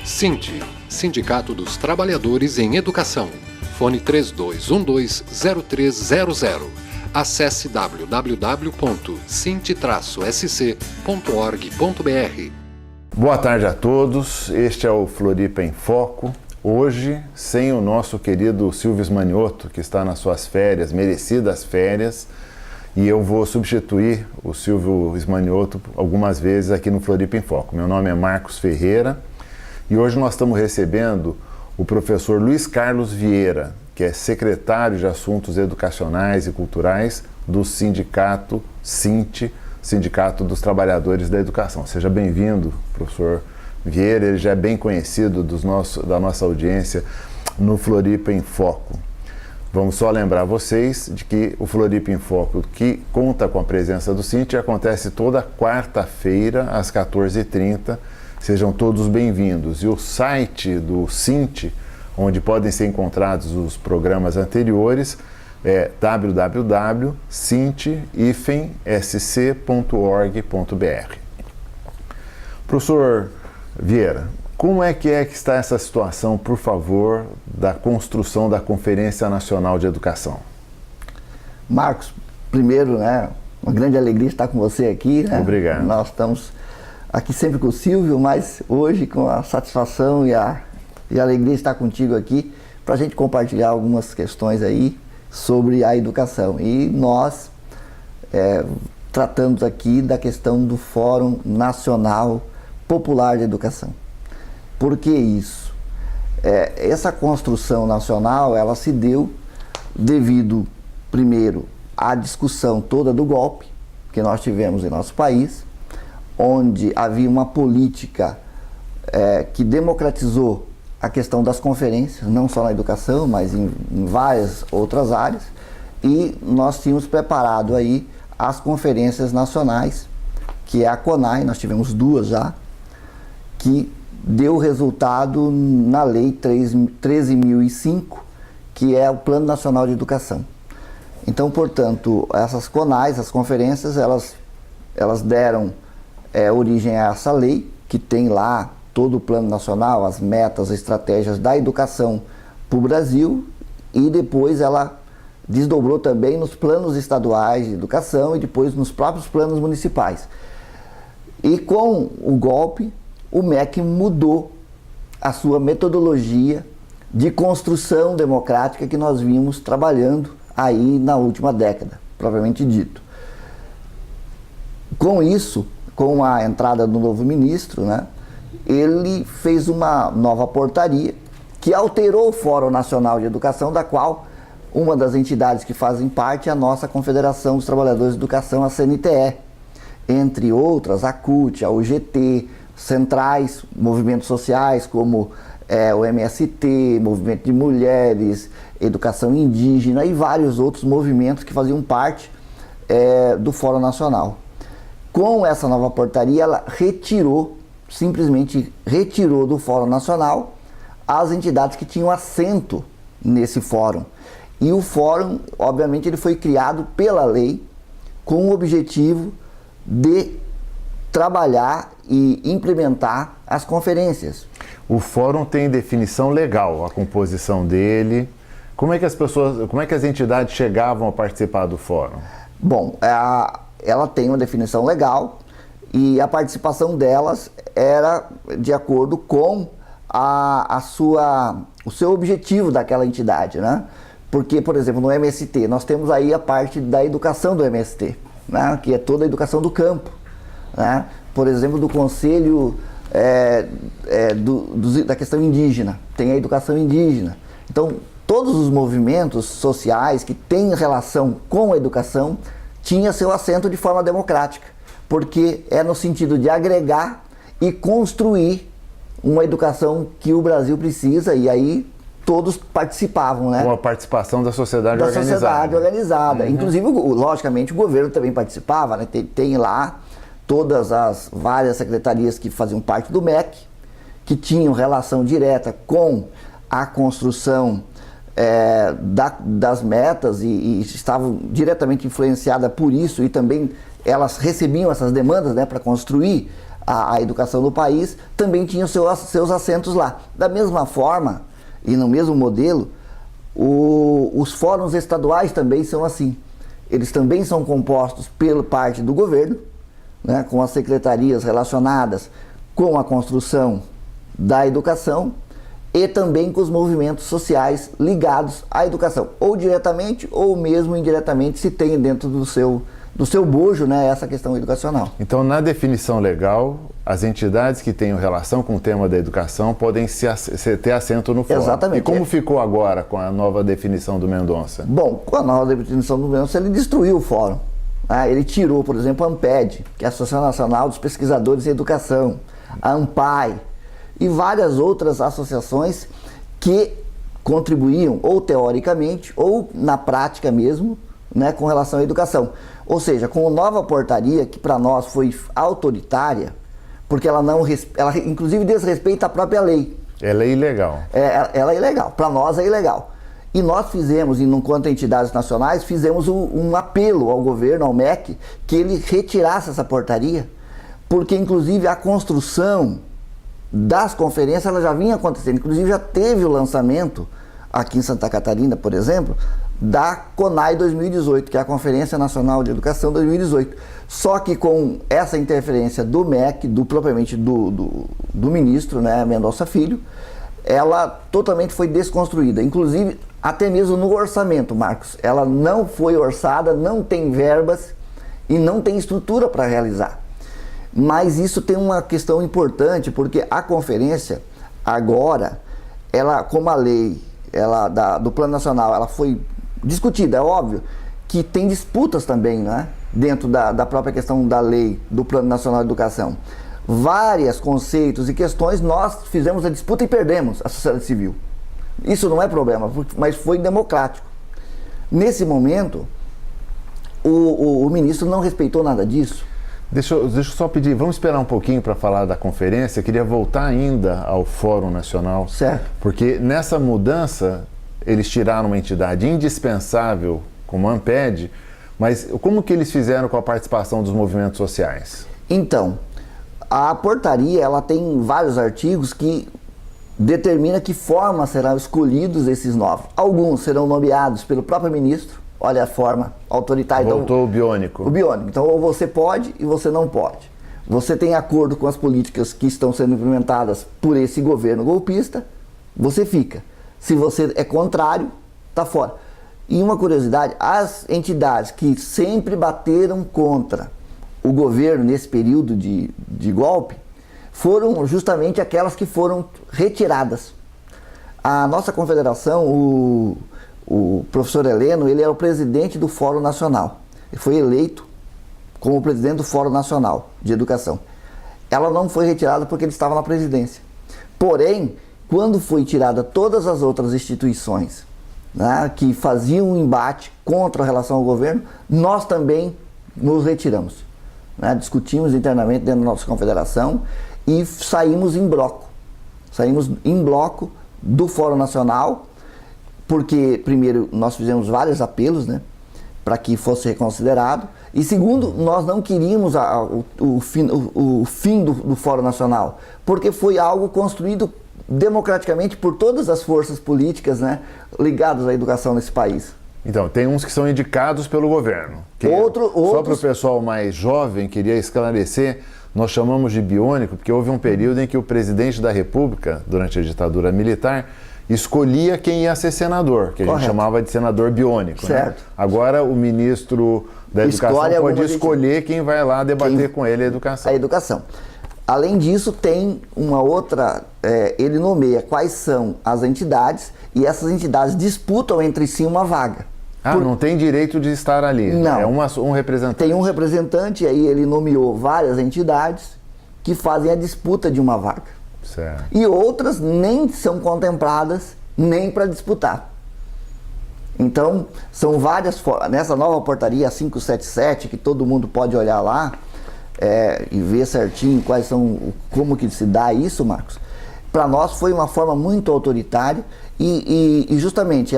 SINT, Sindicato dos Trabalhadores em Educação. Fone 3212-0300. Acesse www.sint-sc.org.br. Boa tarde a todos, este é o Floripa em Foco. Hoje, sem o nosso querido Silvio Smanioto, que está nas suas férias, merecidas férias, e eu vou substituir o Silvio Smanioto algumas vezes aqui no Floripa em Foco. Meu nome é Marcos Ferreira e hoje nós estamos recebendo o professor Luiz Carlos Vieira, que é secretário de Assuntos Educacionais e Culturais do sindicato SINT, Sindicato dos Trabalhadores da Educação. Seja bem-vindo, professor Vieira, ele já é bem conhecido da nossa audiência no Floripa em Foco. Vamos só lembrar vocês de que o Floripa em Foco, que conta com a presença do SINT, acontece toda quarta-feira às 14h30. Sejam todos bem-vindos. E o site do SINT, onde podem ser encontrados os programas anteriores, é www.sint-sc.org.br. Professor Vieira, como é que está essa situação, por favor, da construção da Conferência Nacional de Educação? Marcos, primeiro, uma grande alegria estar com você aqui. Obrigado. Nós estamos aqui sempre com o Silvio, mas hoje com a satisfação e a alegria de estar contigo aqui para a gente compartilhar algumas questões aí sobre a educação. E nós tratamos aqui da questão do Fórum Nacional Popular de Educação. Por que isso? Essa construção nacional, ela se deu devido, primeiro, à discussão toda do golpe que nós tivemos em nosso país, onde havia uma política que democratizou a questão das conferências, não só na educação, mas em várias outras áreas, e nós tínhamos preparado aí as conferências nacionais, que é a CONAE, nós tivemos duas já, que deu resultado na Lei 13.005, que é o Plano Nacional de Educação. Então, portanto, essas CONAEs, as conferências, elas deram origem a essa lei, que tem lá todo o Plano Nacional, as metas, as estratégias da educação para o Brasil, e depois ela desdobrou também nos planos estaduais de educação e depois nos próprios planos municipais. E com o golpe, o MEC mudou a sua metodologia de construção democrática que nós vimos trabalhando aí na última década, propriamente dito. Com isso, com a entrada do novo ministro, ele fez uma nova portaria que alterou o Fórum Nacional de Educação, da qual uma das entidades que fazem parte é a nossa Confederação dos Trabalhadores de Educação, a CNTE, entre outras, a CUT, a UGT, centrais, movimentos sociais como o MST, Movimento de Mulheres, Educação Indígena e vários outros movimentos que faziam parte do Fórum Nacional. Com essa nova portaria, ela simplesmente retirou do Fórum Nacional as entidades que tinham assento nesse fórum. E o fórum, obviamente, ele foi criado pela lei com o objetivo de trabalhar e implementar as conferências. O fórum tem definição legal, a composição dele. Como é que as entidades chegavam a participar do fórum? Bom, ela tem uma definição legal e a participação delas era de acordo com o seu objetivo daquela entidade, Porque, por exemplo, no MST, nós temos aí a parte da educação do MST, que é toda a educação do campo, Por exemplo, do Conselho da questão indígena, tem a educação indígena. Então, todos os movimentos sociais que têm relação com a educação tinha seu assento de forma democrática, porque é no sentido de agregar e construir uma educação que o Brasil precisa, e aí todos participavam, Com a participação da sociedade organizada. Inclusive, logicamente, o governo também participava, Tem lá todas as várias secretarias que faziam parte do MEC, que tinham relação direta com a construção das metas e estavam diretamente influenciadas por isso, e também elas recebiam essas demandas para construir a educação no país, também tinham seus assentos lá. Da mesma forma, e no mesmo modelo, os fóruns estaduais também são assim. Eles também são compostos pela parte do governo, né, com as secretarias relacionadas com a construção da educação e também com os movimentos sociais ligados à educação, ou diretamente ou mesmo indiretamente, se tem dentro do seu bojo, né, essa questão educacional. Então, na definição legal, as entidades que tenham relação com o tema da educação podem ter assento no fórum. Exatamente. E como ficou agora com a nova definição do Mendonça? Bom, com a nova definição do Mendonça, ele destruiu o fórum. Ele tirou, por exemplo, a ANPED, que é a Associação Nacional dos Pesquisadores em Educação, a ANPAE e várias outras associações que contribuíam, ou teoricamente, ou na prática mesmo, né, com relação à educação. Ou seja, com a nova portaria, que para nós foi autoritária, porque ela inclusive desrespeita a própria lei. Ela é ilegal. Ela é ilegal, para nós é ilegal. E nós fizemos, enquanto entidades nacionais, fizemos um apelo ao governo, ao MEC, que ele retirasse essa portaria, porque inclusive a construção das conferências ela já vinha acontecendo, inclusive já teve o lançamento aqui em Santa Catarina, por exemplo, da CONAI 2018, que é a Conferência Nacional de Educação 2018. Só que com essa interferência do MEC, propriamente do ministro, né, Mendonça Filho, ela totalmente foi desconstruída. Inclusive, até mesmo no orçamento, Marcos, ela não foi orçada, não tem verbas e não tem estrutura para realizar. Mas isso tem uma questão importante, porque a conferência, agora, ela, como a lei do Plano Nacional, ela foi discutida, é óbvio que tem disputas também, né, dentro da própria questão da lei do Plano Nacional de Educação. Vários conceitos e questões nós fizemos a disputa e perdemos a sociedade civil. Isso não é problema, mas foi democrático. Nesse momento, o ministro não respeitou nada disso. Deixa eu só pedir, vamos esperar um pouquinho para falar da conferência. Eu queria voltar ainda ao Fórum Nacional. Certo. Porque nessa mudança, eles tiraram uma entidade indispensável como a ANPED, mas como que eles fizeram com a participação dos movimentos sociais? Então, a portaria ela tem vários artigos que determina que forma serão escolhidos esses novos. Alguns serão nomeados pelo próprio ministro, olha a forma autoritária. Voltou o biônico. O biônico. Então, ou você pode e você não pode. Você tem acordo com as políticas que estão sendo implementadas por esse governo golpista, você fica. Se você é contrário, está fora. E uma curiosidade, as entidades que sempre bateram contra o governo nesse período de golpe foram justamente aquelas que foram retiradas. A nossa confederação, o professor Heleno, ele é o presidente do Fórum Nacional. Ele foi eleito como presidente do Fórum Nacional de Educação. Ela não foi retirada porque ele estava na presidência. Porém, quando foi tirada todas as outras instituições, né, que faziam um embate contra a relação ao governo, nós também nos retiramos. Né, discutimos internamente dentro da nossa confederação e saímos em bloco. Saímos em bloco do Fórum Nacional, porque, primeiro, nós fizemos vários apelos, né, para que fosse reconsiderado, e segundo, nós não queríamos o fim do Fórum Nacional, porque foi algo construído democraticamente por todas as forças políticas, né, ligadas à educação nesse país. Então, tem uns que são indicados pelo governo. Só para o pessoal mais jovem, queria esclarecer, nós chamamos de biônico porque houve um período em que o presidente da República, durante a ditadura militar, escolhia quem ia ser senador, que a gente chamava de senador biônico. Certo. Né? Agora o ministro da Educação pode escolher quem vai lá debater com ele a educação. A educação. Além disso, tem uma outra, ele nomeia quais são as entidades e essas entidades disputam entre si uma vaga. Não tem direito de estar ali. Não. É um representante. Tem um representante, aí ele nomeou várias entidades que fazem a disputa de uma vaga. Certo. E outras nem são contempladas nem para disputar. Então, são várias formas. Nessa nova portaria 577, que todo mundo pode olhar lá e ver certinho como que se dá isso, Marcos, para nós foi uma forma muito autoritária e justamente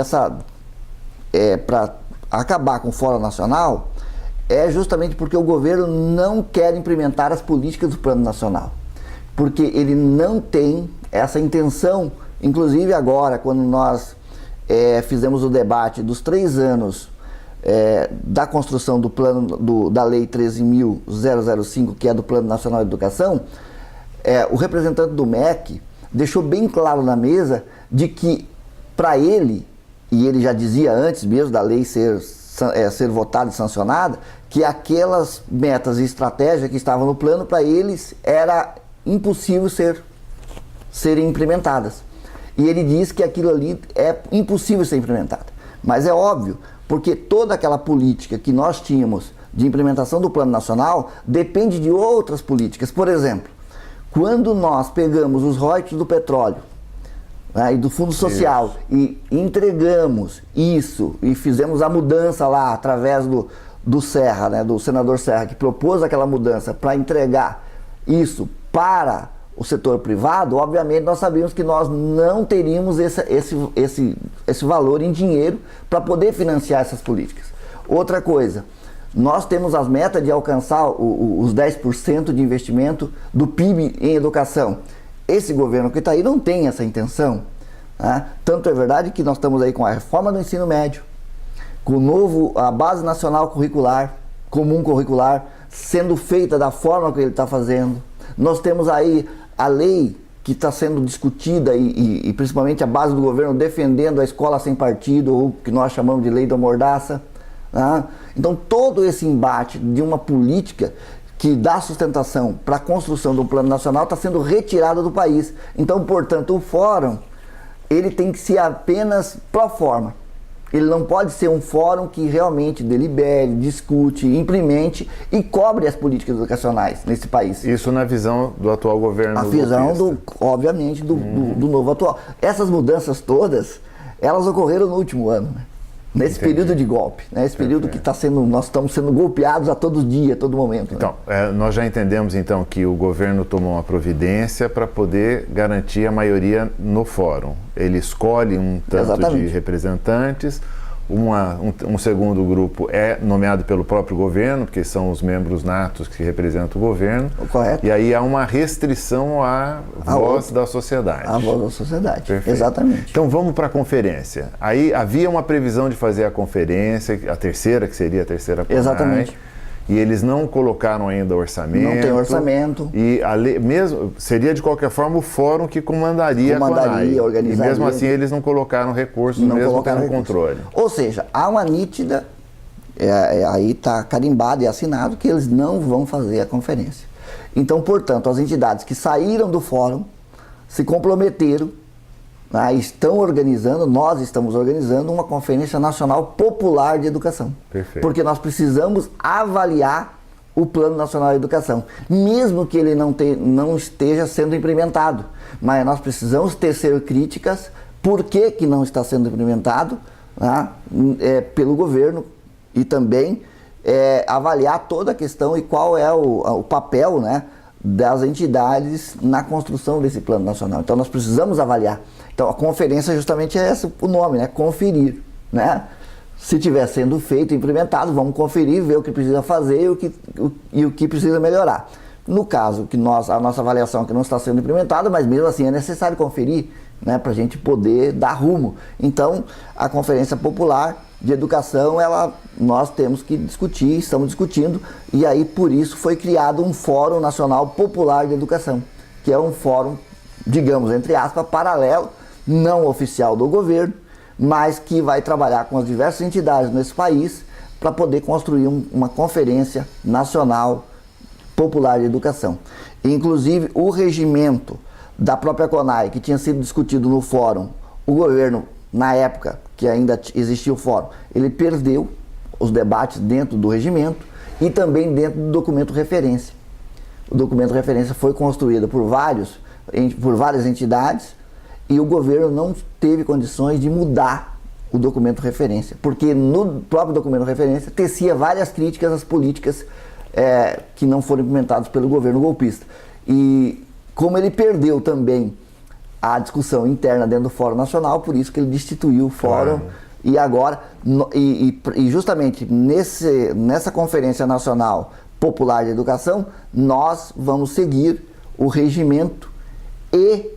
para acabar com o Fórum Nacional, é justamente porque o governo não quer implementar as políticas do Plano Nacional. Porque ele não tem essa intenção, inclusive agora, quando nós fizemos o debate dos 3 anos da construção do plano da Lei 13.005, que é do Plano Nacional de Educação, o representante do MEC deixou bem claro na mesa de que, para ele, e ele já dizia antes mesmo da lei ser votada e sancionada, que aquelas metas e estratégias que estavam no plano, para eles, era impossível serem implementadas. E ele diz que aquilo ali é impossível ser implementado. Mas é óbvio, porque toda aquela política que nós tínhamos de implementação do Plano Nacional depende de outras políticas. Por exemplo, quando nós pegamos os royalties do petróleo, né, e do Fundo Social, e entregamos isso e fizemos a mudança lá através do Serra, né, do senador Serra, que propôs aquela mudança para entregar isso para o setor privado, obviamente nós sabíamos que nós não teríamos esse valor em dinheiro para poder financiar essas políticas. Outra coisa, nós temos as metas de alcançar os 10% de investimento do PIB em educação. Esse governo que está aí não tem essa intenção, né? Tanto é verdade que nós estamos aí com a reforma do ensino médio, com a Base Nacional Curricular, Comum Curricular, sendo feita da forma que ele está fazendo. Nós temos aí a lei que está sendo discutida e principalmente a base do governo defendendo a escola sem partido, ou que nós chamamos de lei da mordaça, né? Então todo esse embate de uma política que dá sustentação para a construção do Plano Nacional está sendo retirado do país. Então, portanto, o fórum ele tem que ser apenas pro forma. Ele não pode ser um fórum que realmente delibere, discute, implemente e cobre as políticas educacionais nesse país. Isso na visão do atual governo. A visão, obviamente, do novo atual. Essas mudanças todas, elas ocorreram no último ano, né? Nesse período de golpe, né? Esse período que nós estamos sendo golpeados a todo dia, a todo momento. Então, né? Nós já entendemos então que o governo tomou uma providência para poder garantir a maioria no fórum. Ele escolhe um tanto de representantes, um segundo grupo é nomeado pelo próprio governo, porque são os membros natos que representam o governo. Correto. E aí há uma restrição à voz da sociedade. A voz da sociedade, perfeito. Exatamente. Então vamos para a conferência. Aí havia uma previsão de fazer a conferência, a terceira, que seria a terceira CONAI. Exatamente. E eles não colocaram ainda orçamento. Não tem orçamento. E mesmo seria de qualquer forma o fórum que comandaria a CONAI. Organizaria. E mesmo assim eles não colocaram recursos, mesmo tendo controle. Ou seja, há uma nítida, aí está carimbado e assinado que eles não vão fazer a conferência. Então, portanto, as entidades que saíram do fórum se comprometeram, né, nós estamos organizando uma Conferência Nacional Popular de Educação. Perfeito. Porque nós precisamos avaliar o Plano Nacional de Educação, mesmo que ele não esteja sendo implementado. Mas nós precisamos tecer críticas por que não está sendo implementado, né, pelo governo e também avaliar toda a questão e qual é o papel, né, das entidades na construção desse Plano Nacional. Então nós precisamos avaliar. Então a conferência justamente é esse o nome, né? Conferir, né? Se estiver sendo feito, implementado, vamos conferir, ver o que precisa fazer e o que precisa melhorar. No caso que a nossa avaliação que não está sendo implementada, mas mesmo assim é necessário conferir, né? Para a gente poder dar rumo. Então a Conferência Popular de Educação, nós temos que discutir, estamos discutindo, e aí por isso foi criado um Fórum Nacional Popular de Educação, que é um fórum, digamos, entre aspas, paralelo, não oficial do governo, mas que vai trabalhar com as diversas entidades nesse país para poder construir uma Conferência Nacional Popular de Educação. Inclusive, o regimento da própria CONAI, que tinha sido discutido no fórum, o governo, na época que ainda existia o fórum, ele perdeu os debates dentro do regimento e também dentro do documento referência. O documento referência foi construído por várias entidades e o governo não teve condições de mudar o documento referência, porque no próprio documento referência tecia várias críticas às políticas que não foram implementadas pelo governo golpista. E como ele perdeu também a discussão interna dentro do Fórum Nacional, por isso que ele destituiu o Fórum E agora, e justamente nessa Conferência Nacional Popular de Educação, nós vamos seguir o regimento e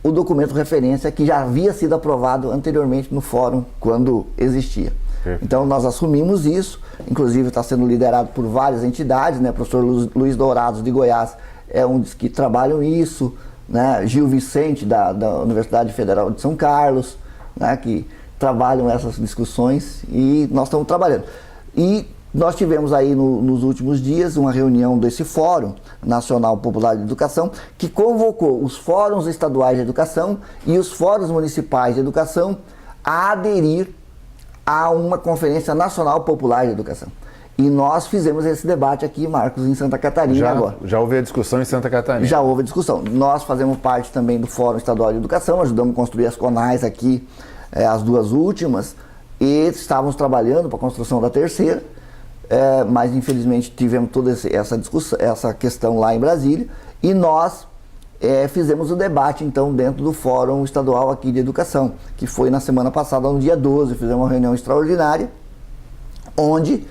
o documento referência que já havia sido aprovado anteriormente no fórum, quando existia. Perfeito. Então nós assumimos isso, inclusive está sendo liderado por várias entidades, né? O professor Luiz Dourados de Goiás é um dos que trabalham isso, né? Gil Vicente da Universidade Federal de São Carlos, né? Que trabalham essas discussões e nós estamos trabalhando. E nós tivemos aí nos últimos dias uma reunião desse Fórum Nacional Popular de Educação, que convocou os fóruns estaduais de educação e os fóruns municipais de educação a aderir a uma Conferência Nacional Popular de Educação. E nós fizemos esse debate aqui, Marcos, em Santa Catarina agora. Já houve a discussão em Santa Catarina? Já houve a discussão. Nós fazemos parte também do Fórum Estadual de Educação, ajudamos a construir as CONAIs aqui, as duas últimas, e estávamos trabalhando para a construção da terceira. Mas infelizmente tivemos toda essa discussão, essa questão lá em Brasília, e nós fizemos o debate então dentro do Fórum Estadual aqui de Educação, que foi na semana passada, no dia 12, fizemos uma reunião extraordinária, onde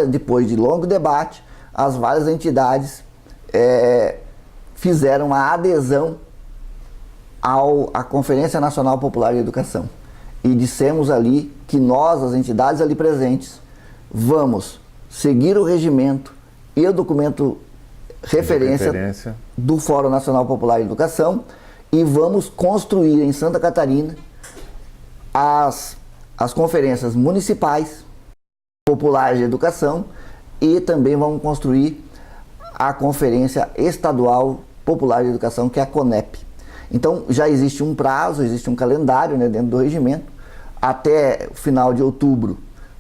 depois de longo debate, as várias entidades fizeram a adesão à Conferência Nacional Popular de Educação. E dissemos ali que nós, as entidades ali presentes, vamos seguir o regimento e o documento referência do Fórum Nacional Popular de Educação e vamos construir em Santa Catarina as conferências municipais populares de educação e também vamos construir a Conferência Estadual Popular de Educação, que é a CONEP. Então já existe um prazo, existe um calendário, né, dentro do regimento. Até o final de outubro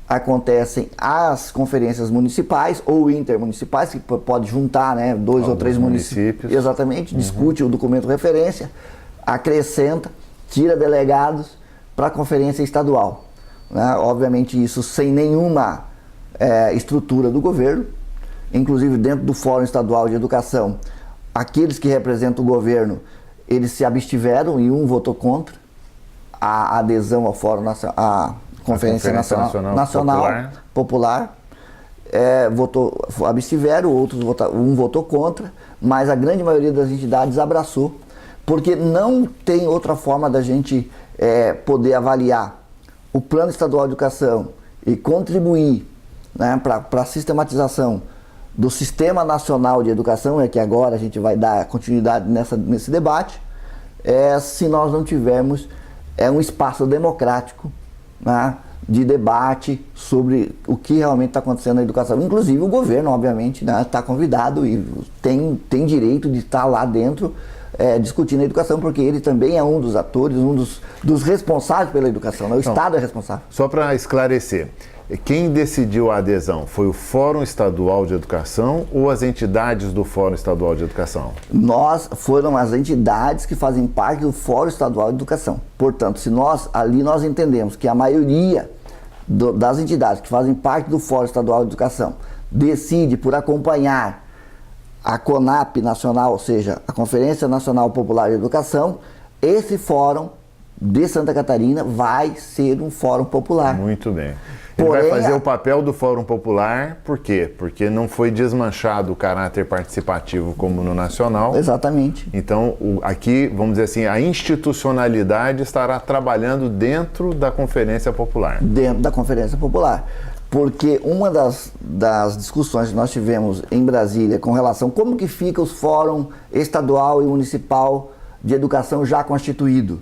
acontecem as conferências municipais ou intermunicipais, que pode juntar, né, dois ou três municípios. Exatamente, discute o documento referência, acrescenta, tira delegados para a conferência estadual. Né? Obviamente isso sem nenhuma estrutura do governo, inclusive dentro do Fórum Estadual de Educação, aqueles que representam o governo, eles se abstiveram e um votou contra a adesão ao Fórum Nacional, Conferência Nacional Popular, abstiveram, um votou contra, mas a grande maioria das entidades abraçou, porque não tem outra forma da gente poder avaliar o Plano Estadual de Educação e contribuir, né, para a sistematização do Sistema Nacional de Educação, que agora a gente vai dar continuidade nesse debate, se nós não tivermos um espaço democrático, né, de debate sobre o que realmente está acontecendo na educação. Inclusive o governo, obviamente, está convidado e tem direito de estar lá dentro discutindo a educação, porque ele também é um dos atores, um dos responsáveis pela educação, né? O Estado é responsável. Só para esclarecer, quem decidiu a adesão? Foi o Fórum Estadual de Educação ou as entidades do Fórum Estadual de Educação? Foram as entidades que fazem parte do Fórum Estadual de Educação. Portanto, se nós entendemos que a maioria das entidades que fazem parte do Fórum Estadual de Educação decide por acompanhar a CONAP Nacional, ou seja, a Conferência Nacional Popular de Educação, esse fórum de Santa Catarina vai ser um fórum popular. Muito bem. Ele vai fazer o papel do Fórum Popular, por quê? Porque não foi desmanchado o caráter participativo como no nacional. Exatamente. Então, aqui, vamos dizer assim, a institucionalidade estará trabalhando dentro da Conferência Popular. Dentro da Conferência Popular. Porque uma das discussões que nós tivemos em Brasília com relação a como que fica os fórum estadual e municipal de educação já constituído.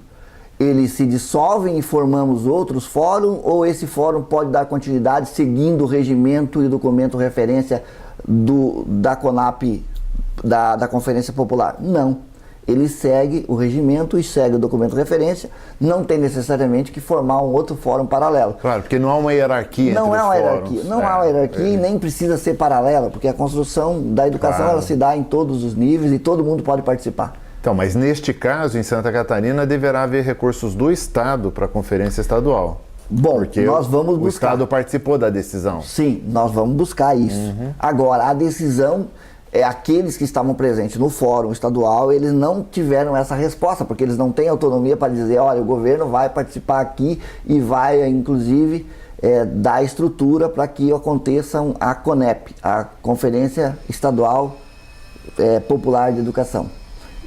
Eles se dissolvem e formamos outros fóruns, ou esse fórum pode dar continuidade seguindo o regimento e documento referência da CONAP, da Conferência Popular? Não. Ele segue o regimento e segue o documento referência, não tem necessariamente que formar um outro fórum paralelo. Claro, porque não há uma hierarquia entre os fóruns. Não há uma hierarquia e nem precisa ser paralela, porque a construção da educação ela se dá em todos os níveis e todo mundo pode participar. Então, mas neste caso, em Santa Catarina, deverá haver recursos do Estado para a Conferência Estadual. Bom, porque nós vamos buscar. O Estado participou da decisão. Sim, nós vamos buscar isso. Agora, a decisão aqueles que estavam presentes no fórum estadual, eles não tiveram essa resposta, porque eles não têm autonomia para dizer, olha, o governo vai participar aqui e vai, inclusive, dar estrutura para que aconteça a CONEP, a Conferência Estadual Popular de Educação.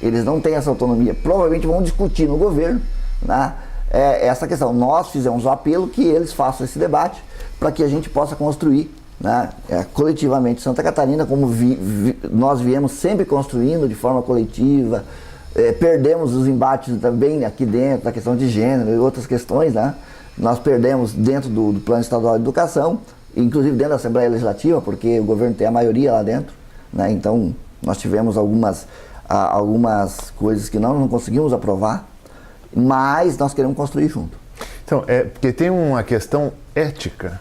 Eles não têm essa autonomia. Provavelmente vão discutir no governo, né, essa questão. Nós fizemos o apelo que eles façam esse debate para que a gente possa construir, né, coletivamente Santa Catarina, como nós viemos sempre construindo de forma coletiva. Perdemos os embates também aqui dentro da questão de gênero e outras questões, né? Nós perdemos dentro do Plano Estadual de Educação, inclusive dentro da Assembleia Legislativa, porque o governo tem a maioria lá dentro, né? Então nós tivemos algumas coisas que nós não conseguimos aprovar, mas nós queremos construir junto. Então, porque tem uma questão ética.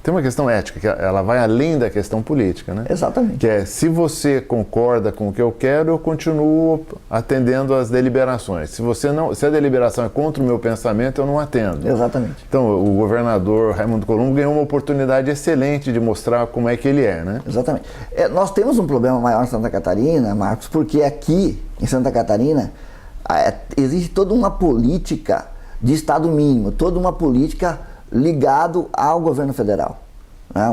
Tem uma questão ética, que ela vai além da questão política, né? Exatamente. Que se você concorda com o que eu quero, eu continuo atendendo às deliberações. Se a deliberação é contra o meu pensamento, eu não atendo. Exatamente. Então, o governador Raimundo Colombo ganhou uma oportunidade excelente de mostrar como é que ele é, né? Exatamente. Nós temos um problema maior em Santa Catarina, Marcos, porque aqui em Santa Catarina existe toda uma política de Estado mínimo, toda uma política ligado ao governo federal. Né?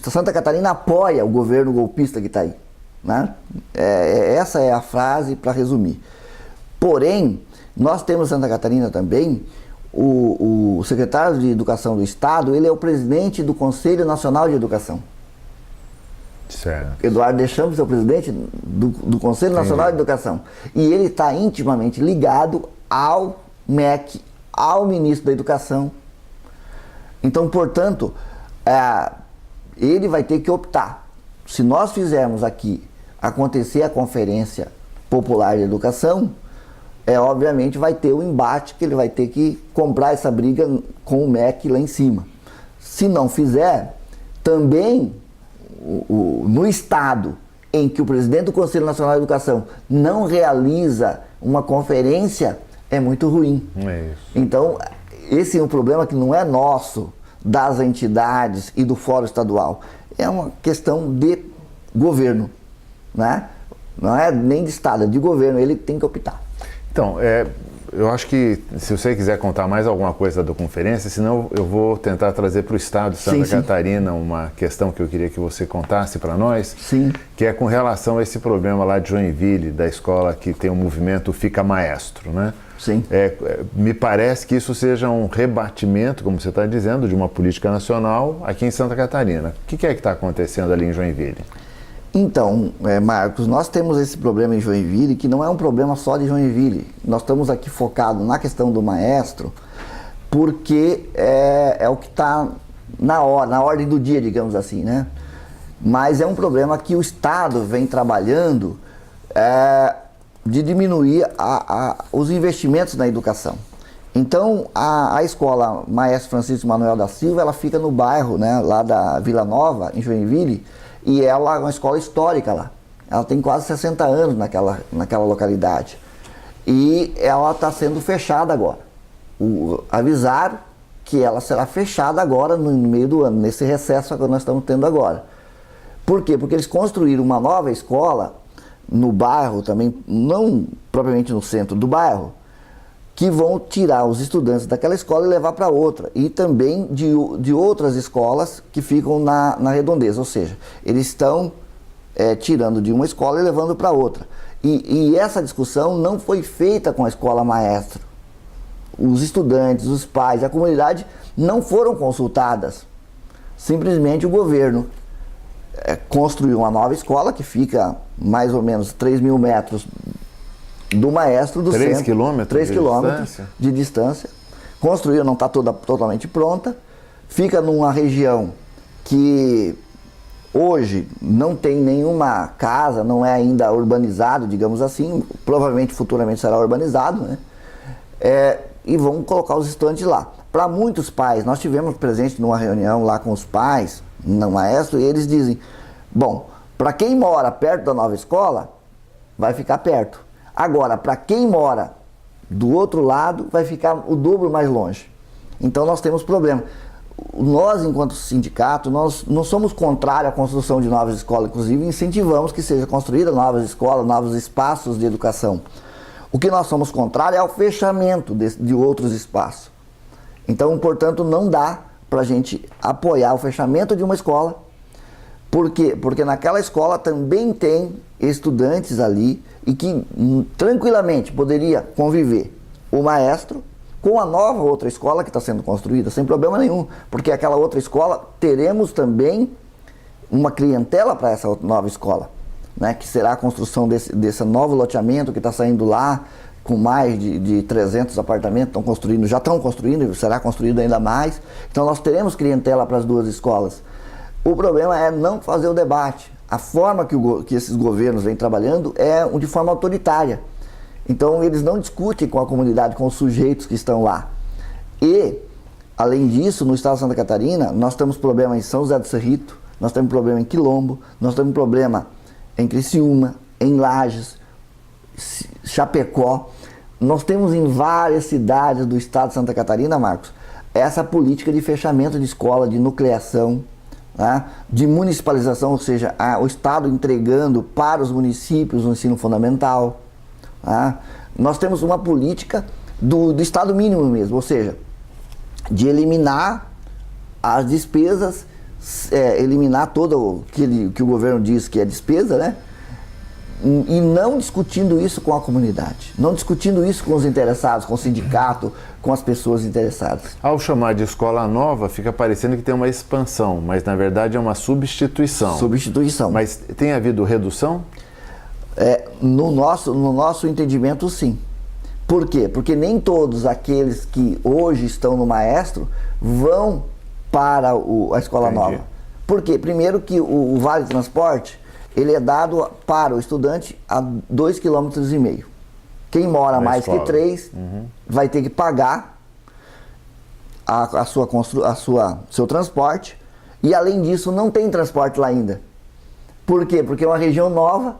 Santa Catarina apoia o governo golpista que está aí. Né? Essa é a frase para resumir. Porém, nós temos em Santa Catarina também o secretário de Educação do Estado, ele é o presidente do Conselho Nacional de Educação. Certo. Eduardo Deschamps é o presidente do Conselho Nacional de Educação. E ele está intimamente ligado ao MEC, ao ministro da Educação. Então, portanto, ele vai ter que optar. Se nós fizermos aqui acontecer a Conferência Popular de Educação, obviamente vai ter o embate que ele vai ter que comprar essa briga com o MEC lá em cima. Se não fizer, também no estado em que o presidente do Conselho Nacional de Educação não realiza uma conferência, é muito ruim. É isso. Então, esse é um problema que não é nosso, das entidades e do fórum estadual. É uma questão de governo, né? Não é nem de estado, é de governo. Ele tem que optar. Então, eu acho que se você quiser contar mais alguma coisa da conferência, senão eu vou tentar trazer para o estado de Santa Catarina uma questão que eu queria que você contasse para nós, que é com relação a esse problema lá de Joinville, da escola que tem o movimento Fica Maestro, né? Sim. Me parece que isso seja um rebatimento, como você está dizendo, de uma política nacional aqui em Santa Catarina. O que é que está acontecendo ali em Joinville? Então, Marcos, nós temos esse problema em Joinville, que não é um problema só de Joinville. Nós estamos aqui focados na questão do maestro, porque é o que está na ordem do dia, digamos assim, né? Mas é um problema que o Estado vem trabalhando de diminuir os investimentos na educação. Então, a escola Maestro Francisco Manuel da Silva, ela fica no bairro, né, lá da Vila Nova, em Joinville, e ela é uma escola histórica lá. Ela tem quase 60 anos naquela localidade. E ela está sendo fechada agora. Avisaram que ela será fechada agora no meio do ano, nesse recesso que nós estamos tendo agora. Por quê? Porque eles construíram uma nova escola no bairro também, não propriamente no centro do bairro, que vão tirar os estudantes daquela escola e levar para outra, e também de outras escolas que ficam na redondeza, ou seja, eles estão tirando de uma escola e levando para outra. E essa discussão não foi feita com a escola maestra. Os estudantes, os pais, a comunidade não foram consultadas. Simplesmente o governo construiu uma nova escola que fica mais ou menos 3.000 metros do maestro do 3 centro. quilômetros 3 quilômetros de distância. Construiu, não está totalmente pronta. Fica numa região que hoje não tem nenhuma casa, não é ainda urbanizado, digamos assim. Provavelmente, futuramente será urbanizado, né? E vão colocar os estudantes lá. Para muitos pais, nós tivemos presente numa reunião lá com os pais, no maestro, e eles dizem, bom, para quem mora perto da nova escola, vai ficar perto. Agora, para quem mora do outro lado, vai ficar o dobro mais longe. Então nós temos problema. nós, enquanto sindicato, nós não somos contrários à construção de novas escolas, inclusive incentivamos que seja construída novas escolas, novos espaços de educação. O que nós somos contrários é ao fechamento de outros espaços. Então, portanto, não dá para a gente apoiar o fechamento de uma escola. Por quê? Porque naquela escola também tem estudantes ali e que tranquilamente poderia conviver o maestro com a nova outra escola que está sendo construída, sem problema nenhum, porque aquela outra escola teremos também uma clientela para essa nova escola, né, que será a construção desse novo loteamento que está saindo lá, com mais de 300 apartamentos, já estão construindo, será construído ainda mais. Então nós teremos clientela para as duas escolas. O problema é não fazer o debate. A forma que esses governos vêm trabalhando é de forma autoritária. Então eles não discutem com a comunidade, com os sujeitos que estão lá. E, além disso, no estado de Santa Catarina, nós temos problema em São José do Cerrito, nós temos problema em Quilombo, nós temos problema em Criciúma, em Lages, Chapecó. Nós temos em várias cidades do estado de Santa Catarina, Marcos, essa política de fechamento de escola, de nucleação, né, de municipalização, ou seja, o estado entregando para os municípios o ensino fundamental. Nós temos uma política do estado mínimo mesmo, ou seja, de eliminar as despesas, eliminar todo que o governo diz que é despesa, né? E não discutindo isso com a comunidade, não discutindo isso com os interessados, com o sindicato, com as pessoas interessadas. Ao chamar de escola nova, fica parecendo que tem uma expansão, mas na verdade é uma substituição. Substituição. Mas tem havido redução? No nosso entendimento, sim. Por quê? Porque nem todos aqueles que hoje estão no maestro vão para a escola nova. Por quê? Primeiro que o Vale Transporte, ele é dado para o estudante a 2,5 km. Quem mora mais que 3 vai ter que pagar seu transporte, e além disso não tem transporte lá ainda. Por quê? Porque é uma região nova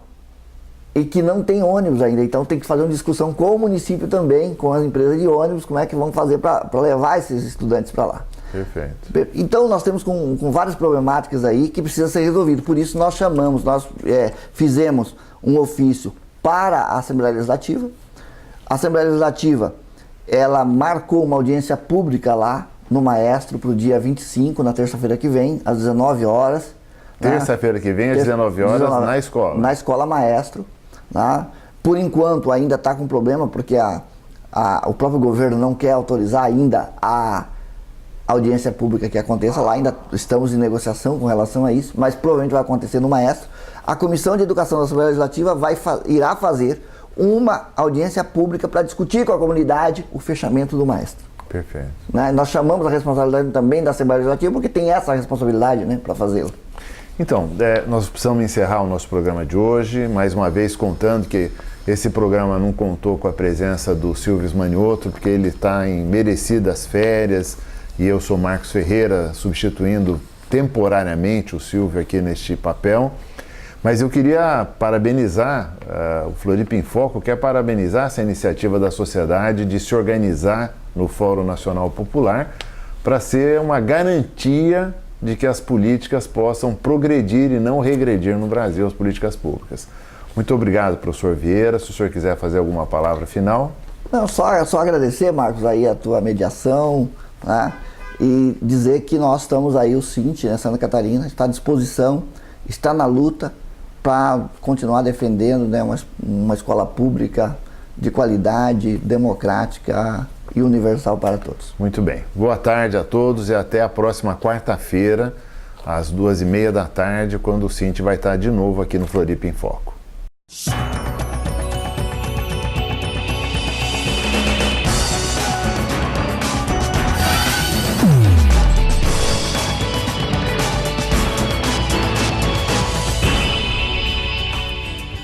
e que não tem ônibus ainda, então tem que fazer uma discussão com o município também, com as empresas de ônibus, como é que vão fazer para levar esses estudantes para lá. Perfeito. Então nós temos com várias problemáticas aí que precisa ser resolvido. Por isso nós fizemos um ofício para a Assembleia Legislativa. A Assembleia Legislativa, ela marcou uma audiência pública lá no Maestro para o dia 25, na terça-feira que vem, às 19 horas. Terça-feira que vem, às 19 horas, na escola. Na Escola Maestro. Né? Por enquanto ainda está com problema, porque o próprio governo não quer autorizar ainda a audiência pública que aconteça lá, ainda estamos em negociação com relação a isso, mas provavelmente vai acontecer no Maestro. A Comissão de Educação da Assembleia Legislativa irá fazer uma audiência pública para discutir com a comunidade o fechamento do Maestro. Perfeito. Né? Nós chamamos a responsabilidade também da Assembleia Legislativa, porque tem essa responsabilidade, né, para fazê-lo. Então, nós precisamos encerrar o nosso programa de hoje, mais uma vez contando que esse programa não contou com a presença do Silvius Manioto, porque ele está em merecidas férias, e eu sou Marcos Ferreira, substituindo temporariamente o Silvio aqui neste papel. Mas eu queria parabenizar o Floripa em Foco, quer parabenizar essa iniciativa da sociedade de se organizar no Fórum Nacional Popular para ser uma garantia de que as políticas possam progredir e não regredir no Brasil, as políticas públicas. Muito obrigado, professor Vieira. Se o senhor quiser fazer alguma palavra final. Não, só agradecer, Marcos, aí a tua mediação, né? E dizer que nós estamos aí, o Cinti, né, Santa Catarina, está à disposição, está na luta para continuar defendendo, né, uma escola pública de qualidade, democrática e universal para todos. Muito bem. Boa tarde a todos e até a próxima quarta-feira, às 2h30 da tarde, quando o Cinti vai estar de novo aqui no Floripa em Foco.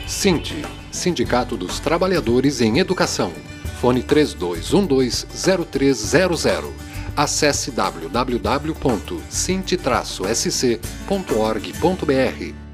Sinti, Sindicato dos Trabalhadores em Educação. Fone 3212-0300. Acesse www.sinti-sc.org.br.